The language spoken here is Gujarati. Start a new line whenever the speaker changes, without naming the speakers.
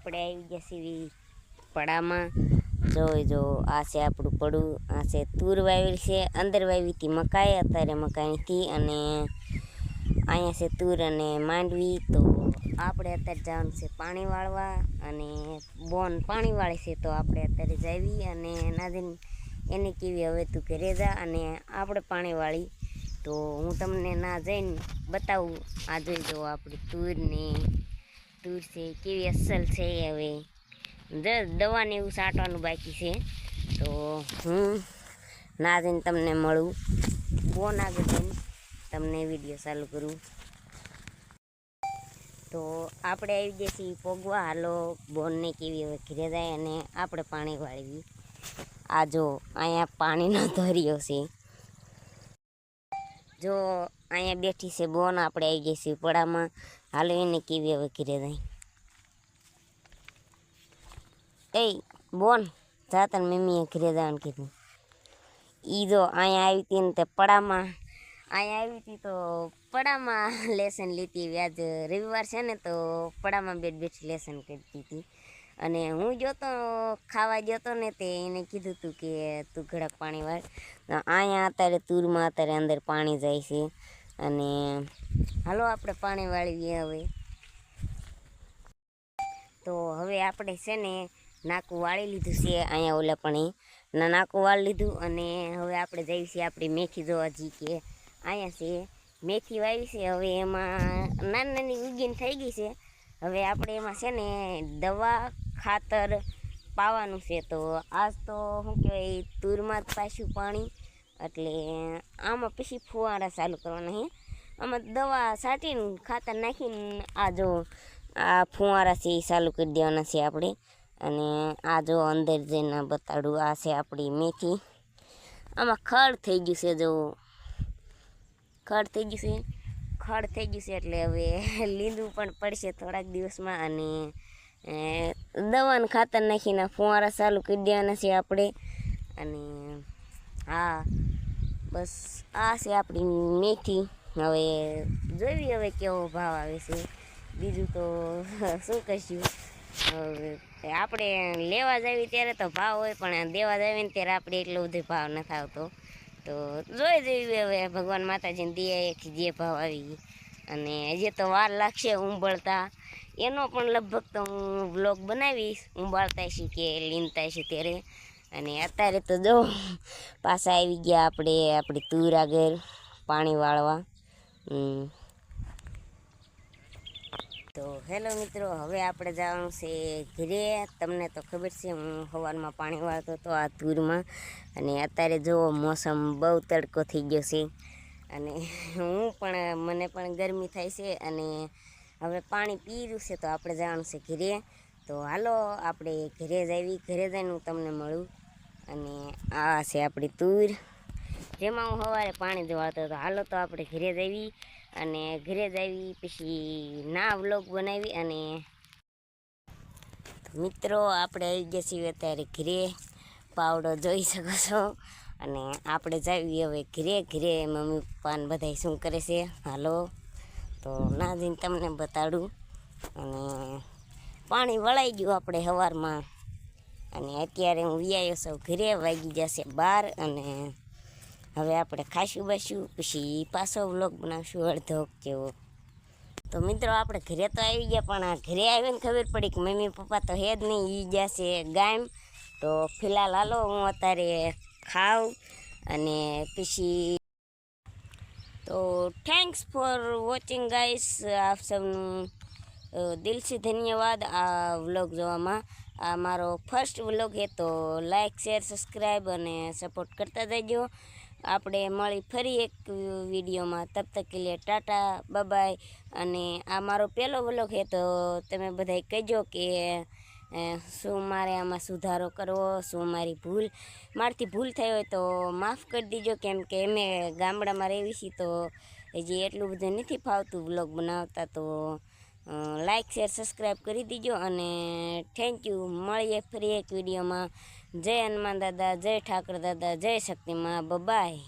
આપણે આવી ગયા છીએ પડામાં। જો આ છે આપણું પડું, આ છે તુર વાવેલી છે, અંદર વાવી હતી મકાઈ, અત્યારે મકાઈ નથી, અને અહીંયા છે તુર અને માંડવી। તો આપણે અત્યારે જવાનું છે પાણી વાળવા, અને બોન પાણી વાળે છે તો આપણે અત્યારે જાવી અને નાદીને એને કેવી હવે તું ઘરે જા અને આપણે પાણી વાળી। તો હું તમને ના જઈને બતાવું। આ જોઈ જો આપણી તુર છે કેવી અસલ છે। હવે દવાને એવું છાંટવાનું બાકી છે, તો હું ના જઈને તમને મળું, બોન આગળ જઈને તમને વિડીયો ચાલુ કરું। તો આપણે આવી ગયા છીએ પોગવા, હાલો બોનને કેવી હવે ઘરે જાય અને આપણે પાણી વાળવી। આ જો અહીંયા પાણીનો ધર્યો છે, જો અહીંયા બેઠી છે બોન, આપણે આવી ગયા છીએ પડામાં, હાલો એને કેવી હવે ઘરે જાય। એ બોન જા તને મમ્મીએ ઘરે જવાનું કીધું। એ જો અહીંયા આવી હતી ને તે પડામાં, અહીંયા આવી હતી તો પડામાં લેસન લેતી હતી। આજ રવિવાર છે ને તો પડામાં બેઠી લેસન કરતી હતી, અને હું જોતો ખાવા જતો ને તે એને કીધું હતું કે તું ઘડાક પાણી વાળ। અહીંયા અત્યારે તુરમાં અત્યારે અંદર પાણી જાય છે, અને હાલો આપણે પાણી વાળીએ હવે। તો હવે આપણે છે ને નાકું વાળી લીધું છે, અહીંયા ઓલા પણ નાકું વાળી લીધું, અને હવે આપણે જઈએ છીએ આપણી મેથી જોવા જી કે અહીંયા છે મેથી વાવી છે। હવે એમાં નાની ઉગીને થઈ ગઈ છે, હવે આપણે એમાં છે ને દવા ખાતર પાવાનું છે। તો આજ તો શું કહેવાય તુરમાં જ પાછું પાણી, એટલે આમાં પછી ફુવારા ચાલુ કરવાના છે। આમાં દવા છાંટીને ખાતર નાખીને આ જો આ ફુવારા છે એ ચાલુ કરી દેવાના છે આપણે। અને આ જો અંદર જઈને બતાડું, આ છે આપણી મેથી, આમાં ખડ થઈ ગયું છે, જો ખડ થઈ ગયું છે એટલે હવે લીંદવું પણ પડશે થોડાક દિવસમાં, અને દવાનું ખાતર નાખીને ફુવારા ચાલુ કરી દેવાના છે આપણે। અને હા બસ આ છે આપણી મેથી। હવે જોઈ હવે કેવો ભાવ આવે છે, બીજું તો શું કહીશું। હવે આપણે લેવા જાવી ત્યારે તો ભાવ હોય, પણ દેવા જાવી ને ત્યારે આપણે એટલો બધો ભાવ નથી આવતો। તો જોઈ જોઈએ હવે ભગવાન માતાજીને દયાથી જે ભાવ આવી, અને હજી તો વાર લાગશે ઉંબળતા, એનો પણ લગભગ તો હું વ્લોગ બનાવીશ ઉંબાળતા છે કે લીનતા છે ત્યારે। અને અત્યારે તો જો પાછા આવી ગયા આપણે આપણી તુર આગળ પાણી વાળવા। તો હેલો મિત્રો, હવે આપણે જવાનું છે ઘરે। તમને તો ખબર છે હું સવારમાં પાણી વાળતો હતો આ તુરમાં, અને અત્યારે જો મોસમ બહુ તડકો થઈ ગયો છે, અને મને પણ ગરમી થાય છે, અને હવે પાણી પી રહ્યું છે, તો આપણે જવાનું છે ઘરે। તો હાલો આપણે ઘરે જઈને હું તમને મળું। અને આ છે આપણી તુર, જેમાં હું સવારે પાણી વાળતો હતો। હાલો તો આપણે ઘરે જઈએ, અને ઘરે જઈએ પછી ના વ્લોગ બનાવી। અને મિત્રો આપણે આવી ગયા છીએ અત્યારે ઘરે, પાવડો જોઈ શકો છો, અને આપણે જઈએ હવે ઘરે મમ્મી પપ્પાને બધા શું કરે છે, હાલો તો ના જઈને તમને બતાડું। અને પાણી વળાઈ ગયું આપણે સવારમાં, અને અત્યારે હું વિયાયો છું ઘરે, વાગી જશે 12, અને હવે આપણે ખાશું બાશું પછી પાછો વ્લોગ બનાવશું અડધો જેવો। તો મિત્રો આપણે ઘરે તો આવી ગયા, પણ આ ઘરે આવીને ખબર પડી કે મમ્મી પપ્પા તો હે જ નહીં, એ ગયા છે ગામ। તો ફિલહાલ હાલો હું અત્યારે ખાઉં, અને પછી તો થેન્ક્સ ફોર વોચિંગ ગાઈસ। આપ સૌનું દિલથી ધન્યવાદ આ વ્લોગ જોવામાં। આ મારો ફર્સ્ટ વ્લોગ છે, તો લાઈક શેર સબસ્ક્રાઈબ અને સપોર્ટ કરતા જજો। આપણે મળી ફરી એક વિડીયોમાં, તબ તક કે લીએ ટાટા બાય। અને આ મારો પહેલો વ્લોગ છે, તો તમે બધા કહેજો કે શું મારે આમાં સુધારો કરવો, શું મારાથી ભૂલ થઈ હોય તો માફ કરી દીજો, કેમ કે અમે ગામડામાં રહેવી છીએ તો હજી એટલું બધું નથી ફાવતું વ્લોગ બનાવતા। તો લાઈક શેર સબસ્ક્રાઈબ કરી દીજો, અને થેન્ક યુ। મળીએ ફરી એક વિડીયોમાં। જય હનુમાન દાદા, જય ઠાકર દાદા, જય શક્તિમાં, બાય।